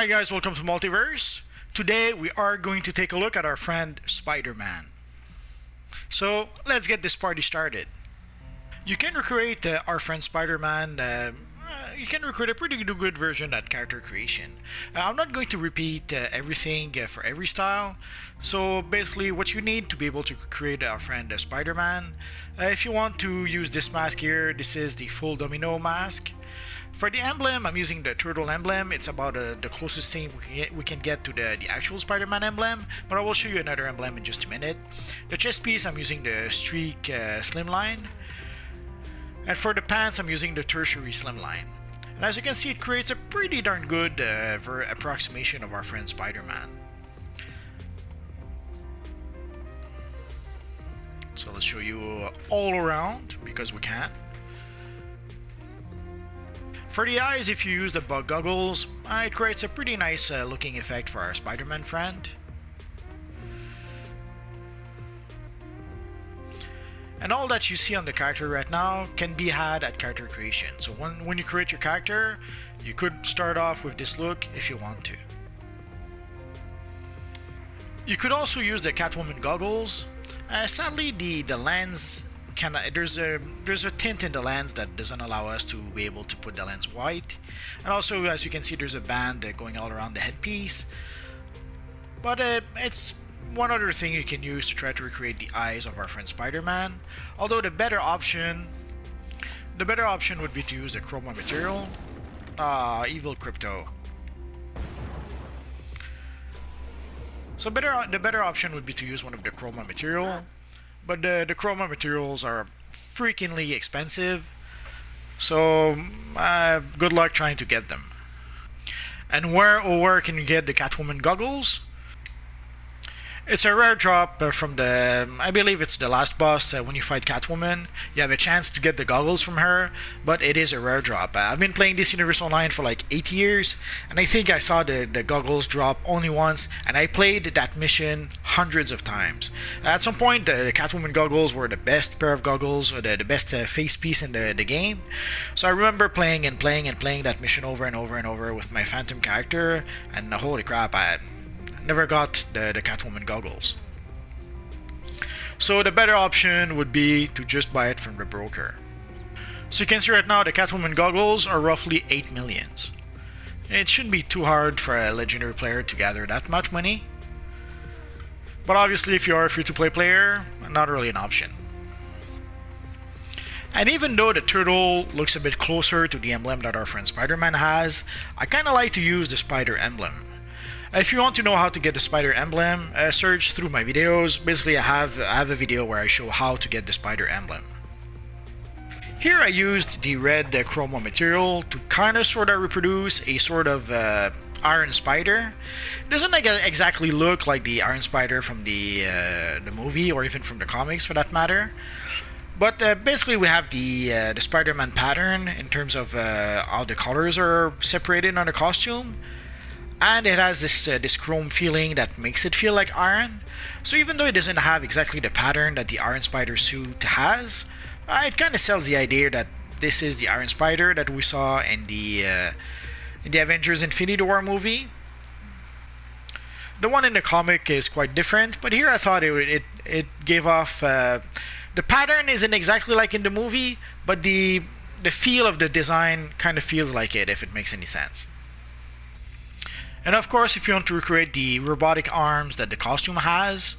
Hi guys, welcome to Multiverse. Today we are going to take a look at our friend Spider-Man. So let's get this party started. You can recreate our friend Spider-Man. You can recreate a pretty good version at character creation. I'm not going to repeat everything for every style. So basically what you need to be able to create our friend Spider-Man. If you want to use this mask here, this is the full domino mask. For the emblem, I'm using the turtle emblem. It's about the closest thing we can get to the actual Spider-Man emblem, but I will show you another emblem in just a minute. The chest piece, I'm using the streak slimline. And for the pants, I'm using the tertiary slimline. And as you can see, it creates a pretty darn good approximation of our friend Spider-Man. So let's show you all around, because we can. For the eyes, if you use the bug goggles, it creates a pretty nice looking effect for our Spider-Man friend. And all that you see on the character right now can be had at character creation. So when you create your character, you could start off with this look if you want to. You could also use the Catwoman goggles. Sadly, the lens there's a tint in the lens that doesn't allow us to be able to put the lens white, and also as you can see there's a band going all around the headpiece, but it's one other thing you can use to try to recreate the eyes of our friend Spider-Man. Although the better option would be to use the chroma material. Evil crypto. So the better option would be to use one of the chroma material. But the chroma materials are freakingly expensive, so good luck trying to get them. And where can you get the Catwoman goggles? It's a rare drop from I believe it's the last boss. When you fight Catwoman, you have a chance to get the goggles from her, but it is a rare drop. I've been playing this universe online for like 8 years, and I think I saw the goggles drop only once, and I played that mission hundreds of times. At some point, the Catwoman goggles were the best pair of goggles, or the best face piece in the game. So I remember playing that mission over and over and over with my Phantom character, and holy crap, I never got the Catwoman goggles. So the better option would be to just buy it from the broker. So you can see right now the Catwoman goggles are roughly 8 millions. It shouldn't be too hard for a legendary player to gather that much money. But obviously if you are a free-to-play player, not really an option. And even though the turtle looks a bit closer to the emblem that our friend Spider-Man has, I kinda like to use the spider emblem. If you want to know how to get the spider emblem, search through my videos. Basically, I have a video where I show how to get the spider emblem. Here I used the red chroma material to kind of sort of reproduce a sort of Iron Spider. It doesn't exactly look like the Iron Spider from the movie, or even from the comics for that matter. But basically we have the Spider-Man pattern in terms of how the colors are separated on the costume. And it has this chrome feeling that makes it feel like iron. So even though it doesn't have exactly the pattern that the Iron Spider suit has, it kind of sells the idea that this is the Iron Spider that we saw in the Avengers Infinity War movie. The one in the comic is quite different, but here I thought it gave off... the pattern isn't exactly like in the movie, but the feel of the design kind of feels like it, if it makes any sense. And of course, if you want to recreate the robotic arms that the costume has,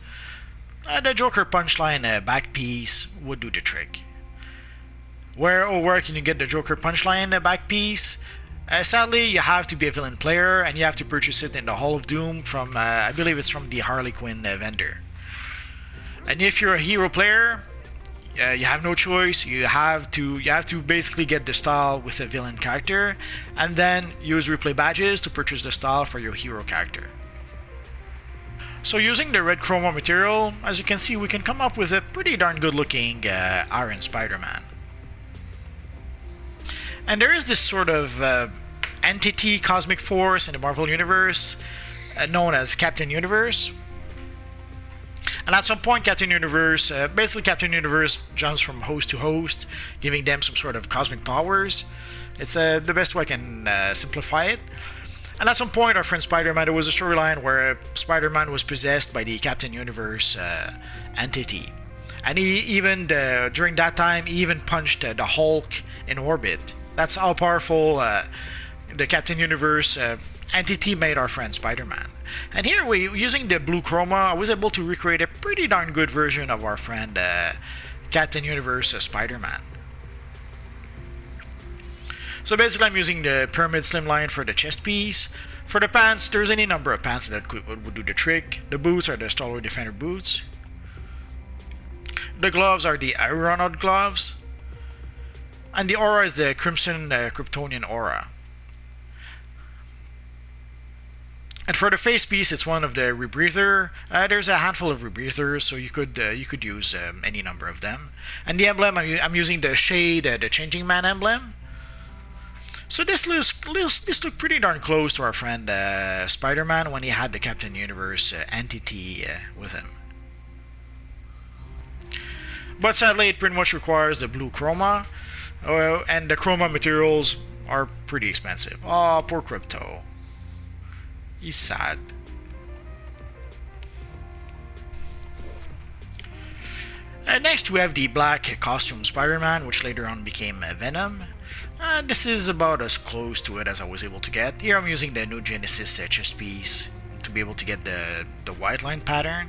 the Joker punchline back piece would do the trick. Where can you get the Joker punchline back piece? Sadly, you have to be a villain player, and you have to purchase it in the Hall of Doom from, I believe it's from the Harley Quinn vendor. And if you're a hero player, you have no choice. You have to basically get the style with a villain character, and then use replay badges to purchase the style for your hero character. So using the red chroma material, as you can see, we can come up with a pretty darn good looking Iron Spider-Man. And there is this sort of entity, cosmic force in the Marvel Universe known as Captain Universe. And at some point, Captain Universe jumps from host to host, giving them some sort of cosmic powers. It's the best way I can simplify it. And at some point, our friend Spider-Man, there was a storyline where Spider-Man was possessed by the Captain Universe entity. And he even, during that time, he even punched the Hulk in orbit. That's how powerful the Captain Universe entity made our friend Spider-Man. And here, using the blue chroma, I was able to recreate a pretty darn good version of our friend Captain Universe Spider-Man. So basically, I'm using the pyramid slimline for the chest piece. For the pants, there's any number of pants that would do the trick. The boots are the Star-Lord Defender boots. The gloves are the Aeronaut gloves. And the aura is the Crimson Kryptonian aura. And for the face piece, it's one of the rebreather. There's a handful of rebreathers, so you could use any number of them. And the emblem, I'm using the Shade, the Changing Man emblem. So this looked pretty darn close to our friend Spider-Man when he had the Captain Universe entity with him. But sadly, it pretty much requires the blue chroma, and the chroma materials are pretty expensive. Oh, poor Crypto. He's sad. Next, we have the black costume Spider-Man, which later on became Venom. This is about as close to it as I was able to get. Here I'm using the New Genesis chest piece to be able to get the white line pattern.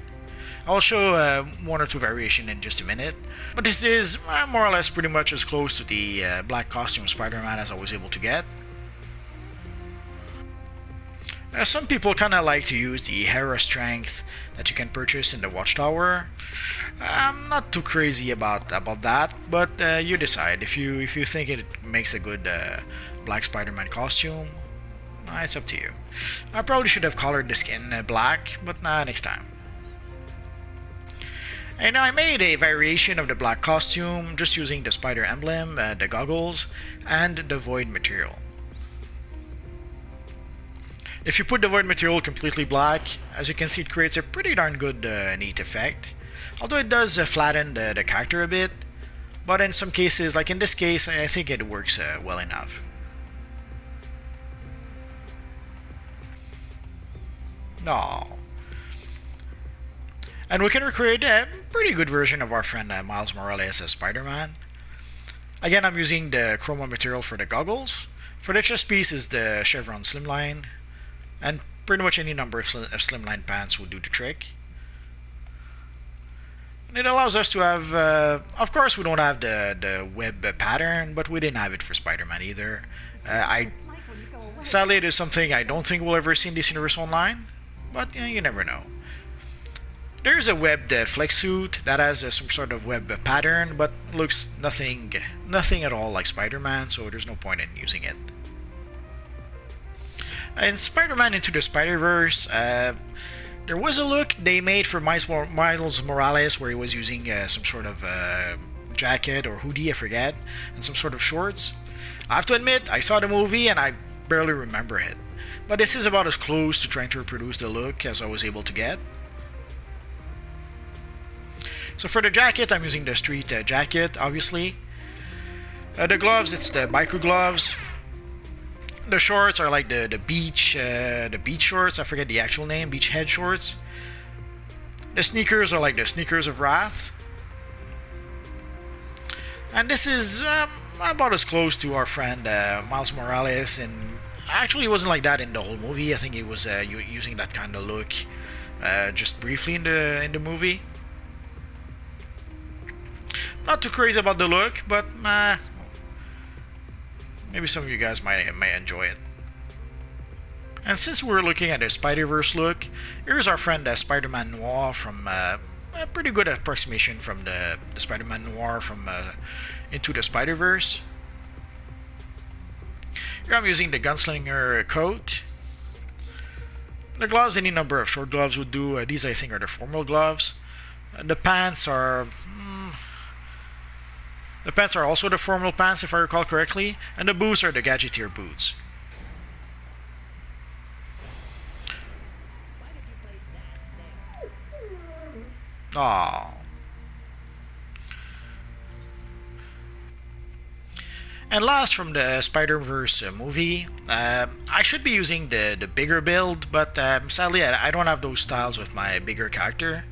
I'll show one or two variations in just a minute. But this is more or less pretty much as close to the black costume Spider-Man as I was able to get. Some people kind of like to use the Hera strength that you can purchase in the Watchtower. I'm not too crazy about that, but you decide. If you think it makes a good black Spider-Man costume, it's up to you. I probably should have colored the skin black, but next time. And I made a variation of the black costume just using the spider emblem, the goggles, and the void material. If you put the void material completely black, as you can see, it creates a pretty darn good neat effect. Although it does flatten the character a bit, but in some cases, like in this case, I think it works well enough. No. And we can recreate a pretty good version of our friend Miles Morales as Spider-Man. Again, I'm using the chroma material for the goggles. For the chest piece is the chevron slimline. And pretty much any number of slimline pants will do the trick. And it allows us to have, of course we don't have the web pattern, but we didn't have it for Spider-Man either. Sadly, it is something I don't think we'll ever see in this universe online, but you never know. There's a webbed flex suit that has some sort of web pattern, but looks nothing at all like Spider-Man, so there's no point in using it. In Spider-Man Into the Spider-Verse, there was a look they made for Miles Morales where he was using some sort of jacket or hoodie, I forget, and some sort of shorts. I have to admit, I saw the movie and I barely remember it. But this is about as close to trying to reproduce the look as I was able to get. So for the jacket, I'm using the street jacket, obviously. The gloves, it's the biker gloves. The shorts are like the beach shorts. I forget the actual name. Beach head shorts. The sneakers are like the sneakers of Wrath. And this is about as close to our friend Miles Morales. And actually, it wasn't like that in the whole movie. I think he was using that kind of look just briefly in the movie. Not too crazy about the look, but maybe some of you guys might enjoy it. And since we're looking at a Spider-Verse look, here's our friend SpiderMan Noir from a pretty good approximation from the SpiderMan Noir from Into the Spider-Verse. Here I'm using the gunslinger coat. The gloves, any number of short gloves would do. These I think are the formal gloves. The pants are also the formal pants, if I recall correctly, and the boots are the gadgeteer boots. Aww. And last, from the Spider-Verse movie, I should be using the bigger build, but sadly I don't have those styles with my bigger character.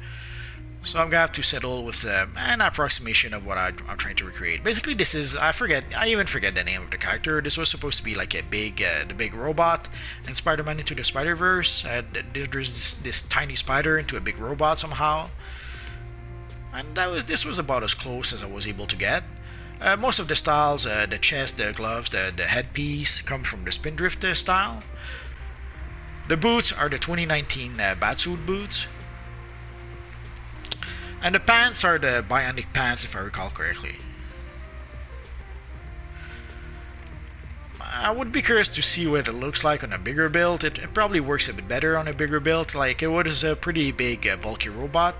So I'm gonna have to settle with an approximation of what I'm trying to recreate. Basically, this is, I even forget the name of the character. This was supposed to be like a the big robot in Spider-Man Into the Spider-Verse. There's this tiny spider into a big robot somehow, and this was about as close as I was able to get. Most of the styles, the chest, the gloves, the headpiece, come from the Spindrift style. The boots are the 2019 Batsuit boots. And the pants are the Bionic pants, if I recall correctly. I would be curious to see what it looks like on a bigger build. It probably works a bit better on a bigger build. Like, it was a pretty big, bulky robot.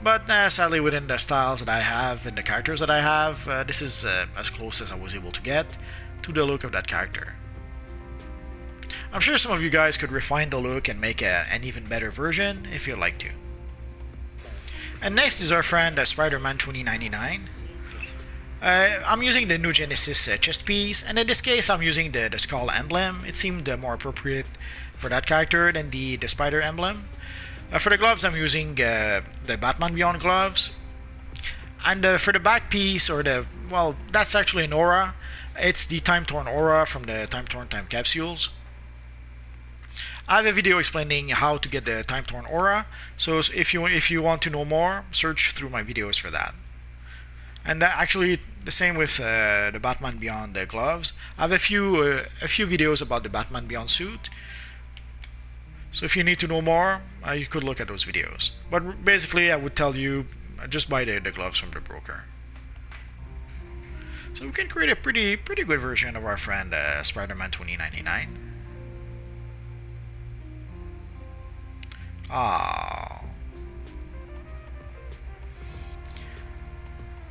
But sadly, within the styles that I have and the characters that I have, this is as close as I was able to get to the look of that character. I'm sure some of you guys could refine the look and make an even better version if you'd like to. And next is our friend Spider-Man 2099. I'm using the New Genesis chest piece, and in this case I'm using the skull emblem. It seemed more appropriate for that character than the spider emblem. For the gloves, I'm using the Batman Beyond gloves. And for the back piece, well, that's actually an aura. It's the Time Torn aura from the Time Torn Time Capsules. I have a video explaining how to get the Time Torn aura, so if you want to know more, search through my videos for that. And actually, the same with the Batman Beyond gloves. I have a few videos about the Batman Beyond suit. So if you need to know more, you could look at those videos. But basically, I would tell you, just buy the gloves from the broker. So we can create a pretty good version of our friend Spider-Man 2099.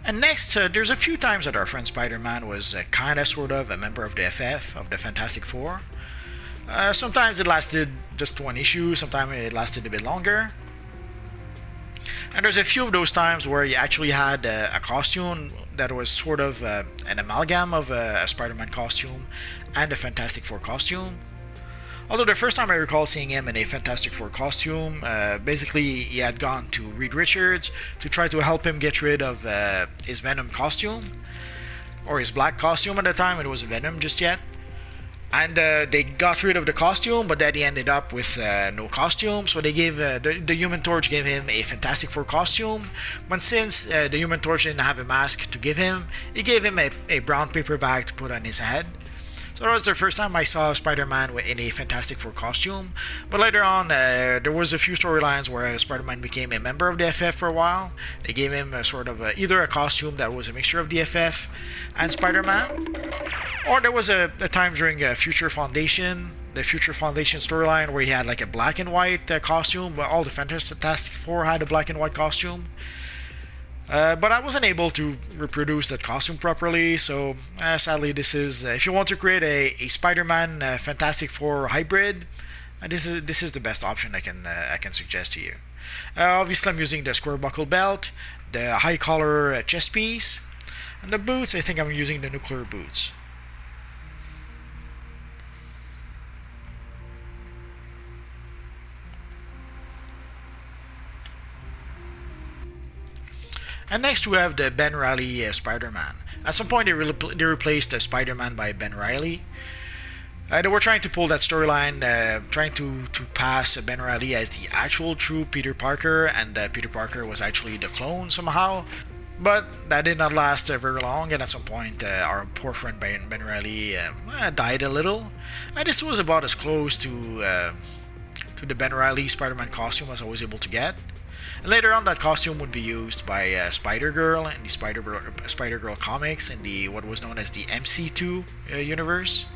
And next, there's a few times that our friend Spider-Man was kinda sort of a member of the FF, of the Fantastic Four. Sometimes it lasted just one issue, sometimes it lasted a bit longer. And there's a few of those times where he actually had a costume that was sort of an amalgam of a Spider-Man costume and a Fantastic Four costume. Although the first time I recall seeing him in a Fantastic Four costume, basically he had gone to Reed Richards to try to help him get rid of his Venom costume, or his black costume at the time. It wasn't Venom just yet. And they got rid of the costume, but then he ended up with no costume. So they gave the Human Torch gave him a Fantastic Four costume. But since the Human Torch didn't have a mask to give him, he gave him a brown paper bag to put on his head. So that was the first time I saw Spider-Man in a Fantastic Four costume. But later on, there was a few storylines where Spider-Man became a member of the FF for a while. They gave him either a costume that was a mixture of the FF and Spider-Man, or there was a time during the Future Foundation storyline where he had like a black and white costume. Where all the Fantastic Four had a black and white costume. But I wasn't able to reproduce that costume properly, so sadly this is, if you want to create a Spider-Man Fantastic Four hybrid, this is the best option I can suggest to you. Obviously I'm using the square buckle belt, the high collar chest piece, and the boots. I think I'm using the nuclear boots. And next we have the Ben Riley Spider-Man. At some point they replaced Spider-Man by Ben Riley. They were trying to pull that storyline, trying to pass Ben Riley as the actual true Peter Parker, and Peter Parker was actually the clone somehow. But that did not last very long, and at some point our poor friend Ben Riley died a little. And this was about as close to the Ben Riley Spider-Man costume as I was able to get. And later on, that costume would be used by Spider-Girl in the Spider-Girl comics in the what was known as the MC2 universe,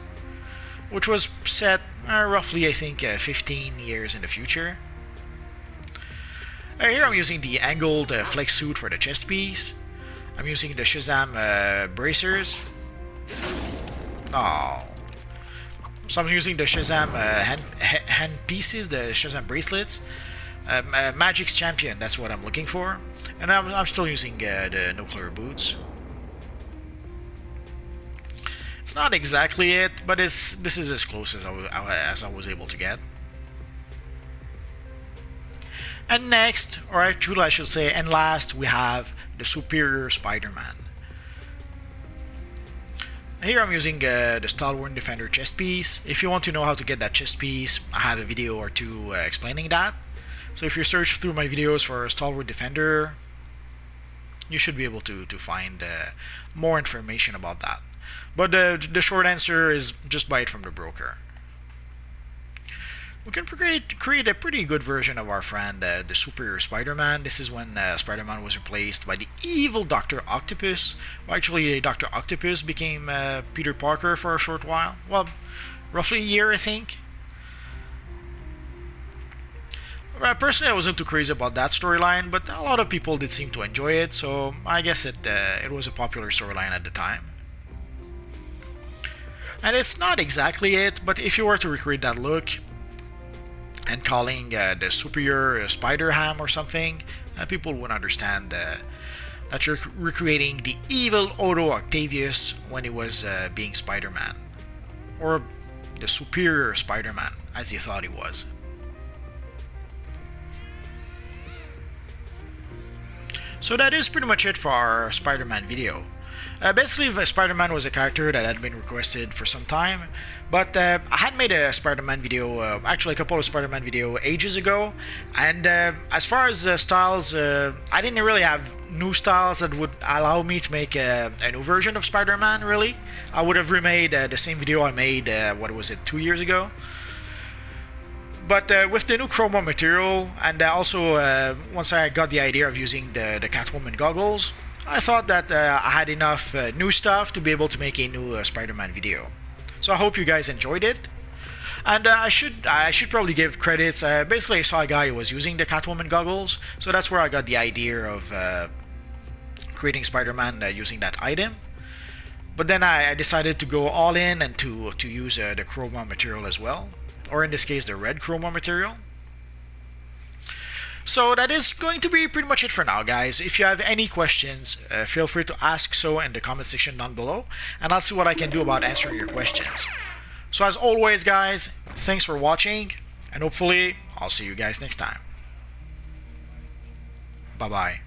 which was set roughly, I think, 15 years in the future. Here I'm using the angled flex suit for the chest piece. I'm using the Shazam bracers. Oh. So I'm using the Shazam hand pieces, the Shazam bracelets. Magic's Champion, that's what I'm looking for. And I'm still using the nuclear boots. It's not exactly it, but this is as close as I was able to get. And next, or actually I should say, and last, we have the Superior Spider-Man. Here I'm using the Stalwart Defender chest piece. If you want to know how to get that chest piece, I have a video or two explaining that. So if you search through my videos for Stalwart Defender, you should be able to find more information about that. But the short answer is just buy it from the broker. We can create a pretty good version of our friend, the Superior Spider-Man. This is when Spider-Man was replaced by the evil Dr. Octopus. Well, actually, Dr. Octopus became Peter Parker for a short while. Well, roughly a year, I think. Personally, I wasn't too crazy about that storyline, but a lot of people did seem to enjoy it, so I guess it was a popular storyline at the time. And it's not exactly it, but if you were to recreate that look, and calling the Superior Spider-Ham or something, people would understand that you're recreating the evil Otto Octavius when he was being Spider-Man. Or the Superior Spider-Man, as he thought he was. So that is pretty much it for our Spider-Man video. Basically, Spider-Man was a character that had been requested for some time, but I had made a Spider-Man video, actually a couple of Spider-Man video ages ago, and as far as styles, I didn't really have new styles that would allow me to make a new version of Spider-Man, really. I would have remade the same video I made, what was it, 2 years ago? But with the new chroma material, and also once I got the idea of using the Catwoman goggles, I thought that I had enough new stuff to be able to make a new Spider-Man video. So I hope you guys enjoyed it. And I should probably give credits. Basically, I saw a guy who was using the Catwoman goggles, so that's where I got the idea of creating Spider-Man using that item. But then I decided to go all in and to use the chroma material as well, or in this case, the red chroma material. So that is going to be pretty much it for now, guys. If you have any questions, feel free to ask so in the comment section down below, and I'll see what I can do about answering your questions. So as always, guys, thanks for watching, and hopefully I'll see you guys next time. Bye-bye.